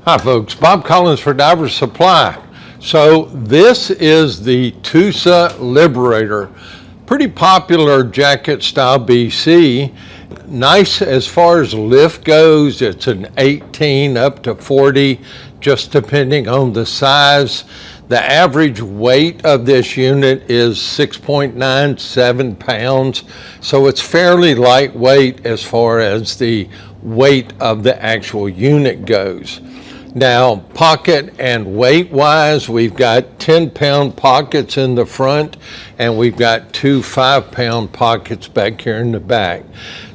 Hi folks, Bob Collins for Diver Supply. So this is the TUSA Liberator, pretty popular jacket style BC. Nice as far as lift goes. It's an 18 up to 40, just depending on the size. The average weight of this unit is 6.97 pounds, so it's fairly lightweight as far as the weight of the actual unit goes. Now, pocket and weight wise, we've got 10-pound pockets in the front, and we've got two 5-pound pockets back here in the back.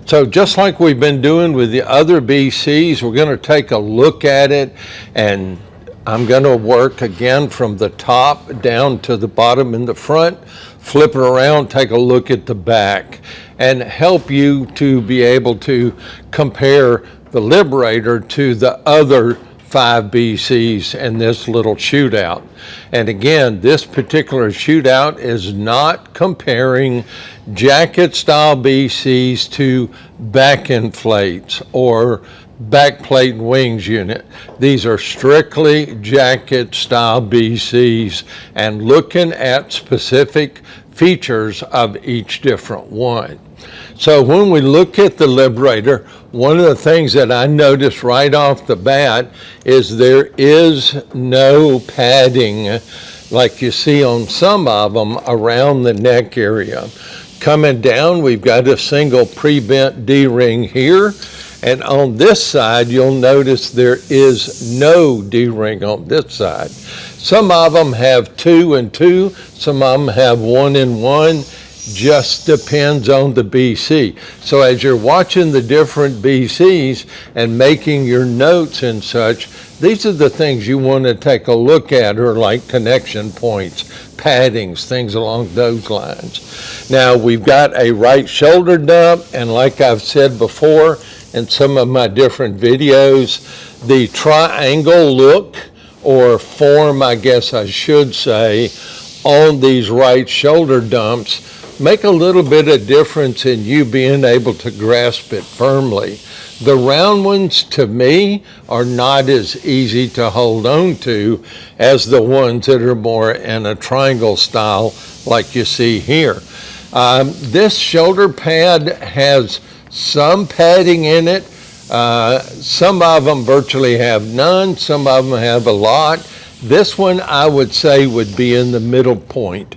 So just like we've been doing with the other BCs, we're going to take a look at it, and I'm going to work again from the top down to the bottom in the front, flip it around, take a look at the back, and help you to be able to compare the Liberator to the other 5 BCs in this little shootout. And again, this particular shootout is not comparing jacket style BCs to back inflates or back plate and wings unit. These are strictly jacket style BCs and looking at specific features of each different one. So when we look at the Liberator, one of the things that I noticed right off the bat is there is no padding like you see on some of them around the neck area. Coming down, we've got a single pre-bent D-ring here, and on this side you'll notice there is no D-ring on this side. Some of them have 2 and 2, some of them have 1 and 1. Just depends on the BC. So as you're watching the different BCs and making your notes and such, these are the things you want to take a look at, or like connection points, paddings, things along those lines. Now we've got a right shoulder dump, and like I've said before in some of my different videos, the triangle look or form, I guess I should say, on these right shoulder dumps make a little bit of difference in you being able to grasp it firmly. The round ones, to me, are not as easy to hold on to as the ones that are more in a triangle style like you see here. This shoulder pad has some padding in it. Some of them virtually have none, some of them have a lot. This one I would say would be in the middle point.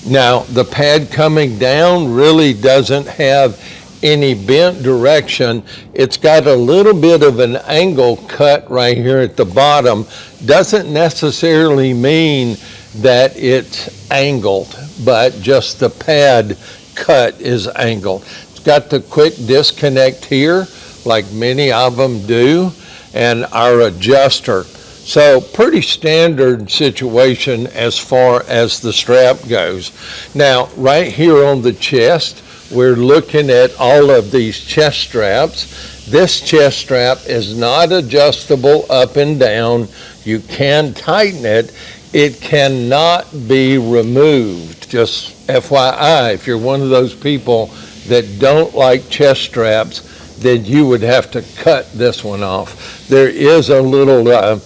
Now the pad coming down really doesn't have any bent direction. It's got a little bit of an angle cut right here at the bottom. Doesn't necessarily mean that it's angled, but just the pad cut is angled. It's got the quick disconnect here like many of them do, and our adjuster. So pretty standard situation as far as the strap goes. Now, right here on the chest, we're looking at all of these chest straps. This chest strap is not adjustable up and down. You can tighten it. It cannot be removed. Just FYI, if you're one of those people that don't like chest straps, then you would have to cut this one off. There is a little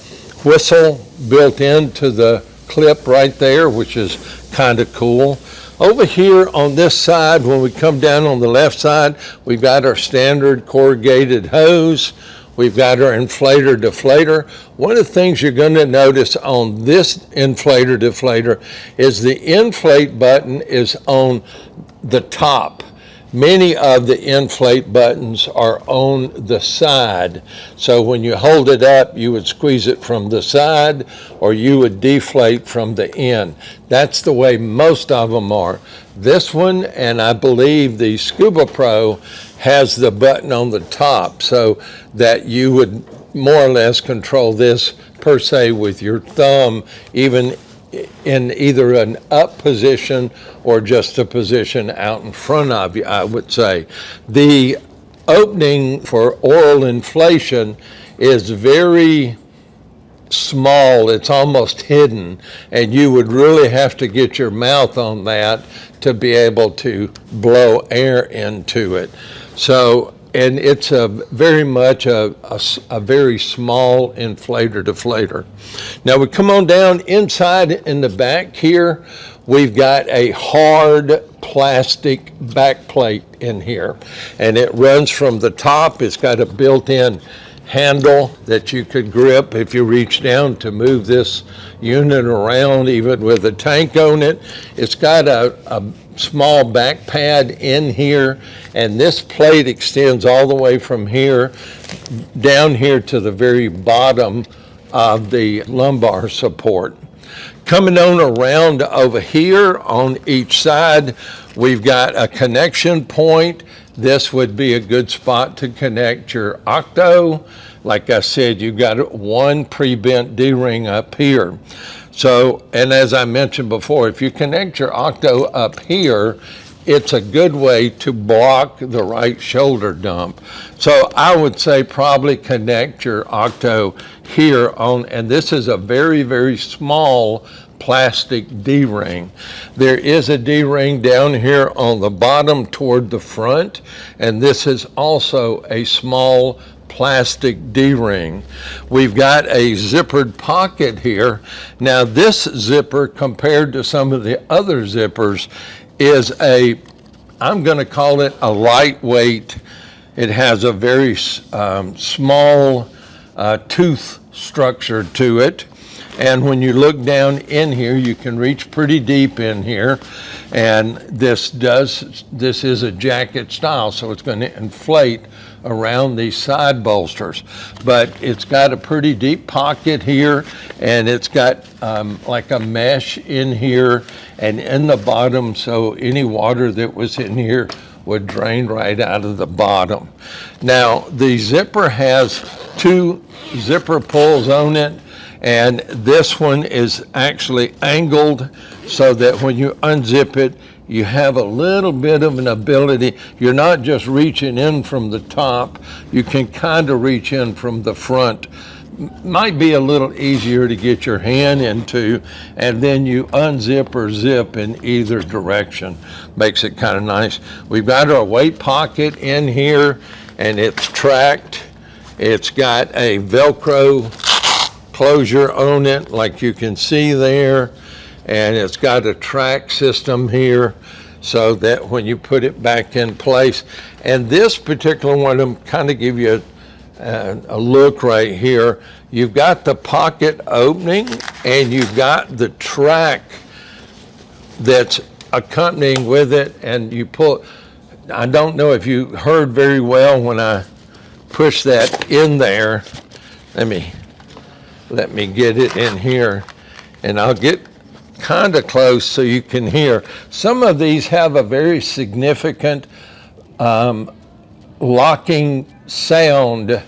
whistle built into the clip right there, which is kind of cool. Over here on this side, when we come down on the left side, we've got our standard corrugated hose. We've got our inflator deflator. One of the things you're going to notice on this inflator deflator is the inflate button is on the top. Many of the inflate buttons are on the side. So when you hold it up, you would squeeze it from the side, or you would deflate from the end. That's the way most of them are. This one, and I believe the Scuba Pro, has the button on the top so that you would more or less control this per se with your thumb, even in either an up position or just a position out in front of you, I would say. The opening for oral inflation is very small. It's almost hidden, and you would really have to get your mouth on that to be able to blow air into it. So and it's very much a very small inflator deflator. Now we come on down inside in the back here. We've got a hard plastic back plate in here, and it runs from the top. It's got a built-in handle that you could grip if you reach down to move this unit around, even with a tank on it. It's got a small back pad in here, and this plate extends all the way from here down here to the very bottom of the lumbar support. Coming on around over here on each side, we've got a connection point. This would be a good spot to connect your octo. Like I said, you've got one pre-bent D-ring up here. So, and as I mentioned before, if you connect your octo up here, it's a good way to block the right shoulder dump. So I would say probably connect your octo here on, and this is a very, very small plastic D-ring. There is a D-ring down here on the bottom toward the front, and this is also a small plastic D-ring. We've got a zippered pocket here. Now this zipper, compared to some of the other zippers, is I'm going to call it a lightweight. It has a very small tooth structure to it. And when you look down in here, you can reach pretty deep in here. And this is a jacket style, so it's going to inflate around these side bolsters. But it's got a pretty deep pocket here, and it's got like a mesh in here and in the bottom, so any water that was in here would drain right out of the bottom. Now, the zipper has two zipper pulls on it, and this one is actually angled so that when you unzip it, you have a little bit of an ability. You're not just reaching in from the top, you can kind of reach in from the front. Might be a little easier to get your hand into, and then you unzip or zip in either direction. Makes it kind of nice. We've got our weight pocket in here, and it's tracked. It's got a Velcro closure on it, like you can see there, and it's got a track system here so that when you put it back in place. And this particular one, I'm kind of give you a look right here. You've got the pocket opening, and you've got the track that's accompanying with it, and you pull. I don't know if you heard very well when I push that in there. Let me get it in here, and I'll get kind of close so you can hear. Some of these have a very significant locking sound,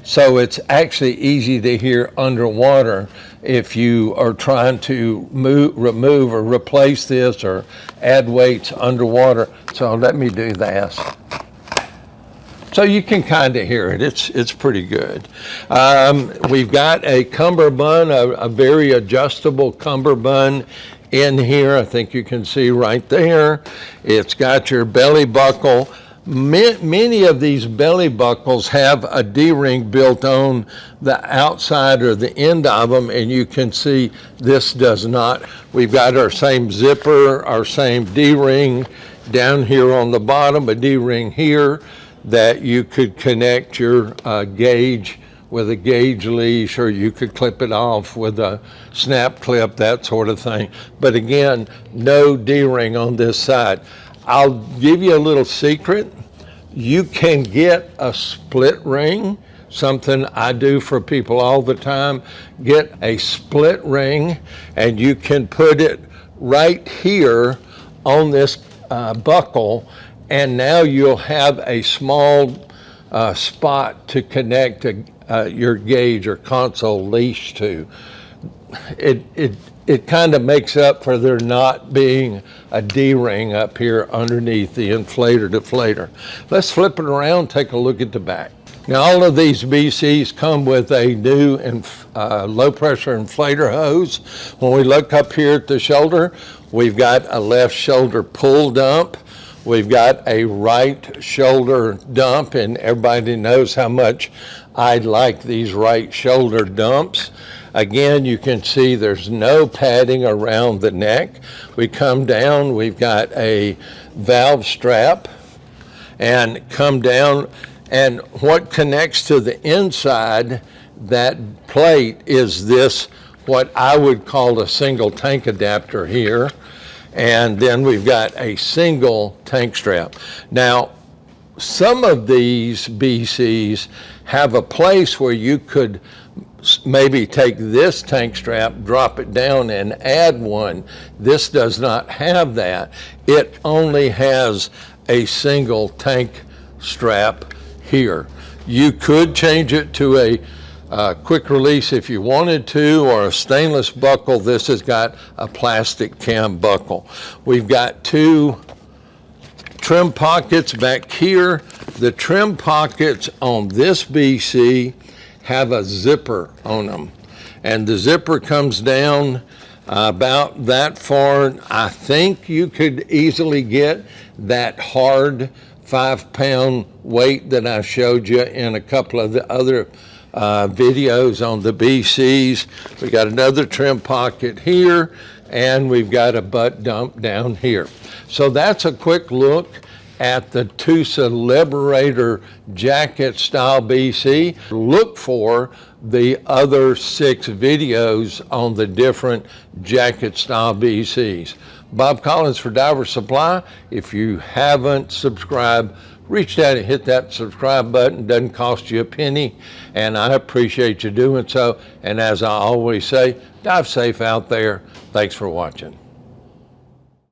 so it's actually easy to hear underwater if you are trying to remove or replace this or add weights underwater. So let me do that. So you can kind of hear it. It's pretty good. We've got a cummerbund, a very adjustable cummerbund in here. I think you can see right there. It's got your belly buckle. Many of these belly buckles have a D-ring built on the outside or the end of them, and you can see this does not. We've got our same zipper, our same D-ring down here on the bottom, a D-ring here that you could connect your gauge with a gauge leash, or you could clip it off with a snap clip, that sort of thing. But again, no D-ring on this side. I'll give you a little secret. You can get a split ring, something I do for people all the time. Get a split ring, and you can put it right here on this buckle, and now you'll have a small spot to connect your gauge or console leash to. It kind of makes up for there not being a D-ring up here underneath the inflator deflator. Let's flip it around, take a look at the back. Now, all of these BCs come with a new low pressure inflator hose. When we look up here at the shoulder, we've got a left shoulder pull dump. We've got a right shoulder dump, and everybody knows how much I like these right shoulder dumps. Again, you can see there's no padding around the neck. We come down, we've got a valve strap, and come down, and what connects to the inside, that plate, is this, what I would call a single tank adapter here. And then we've got a single tank strap. Now, some of these BCs have a place where you could maybe take this tank strap, drop it down, and add one. This does not have that. It only has a single tank strap here. You could change it to a quick release if you wanted to, or a stainless buckle. This has got a plastic cam buckle. We've got two trim pockets back here. The trim pockets on this BC have a zipper on them, and the zipper comes down about that far. I think you could easily get that hard 5-pound weight that I showed you in a couple of the other videos on the BCs. We got another trim pocket here, and we've got a butt dump down here. So that's a quick look at the TUSA Liberator Jacket style BC. Look for the other 6 videos on the different jacket style BCs. Bob Collins for Diver Supply. If you haven't subscribed, reach down and hit that subscribe button. Doesn't cost you a penny, and I appreciate you doing so. And as I always say, dive safe out there. Thanks for watching.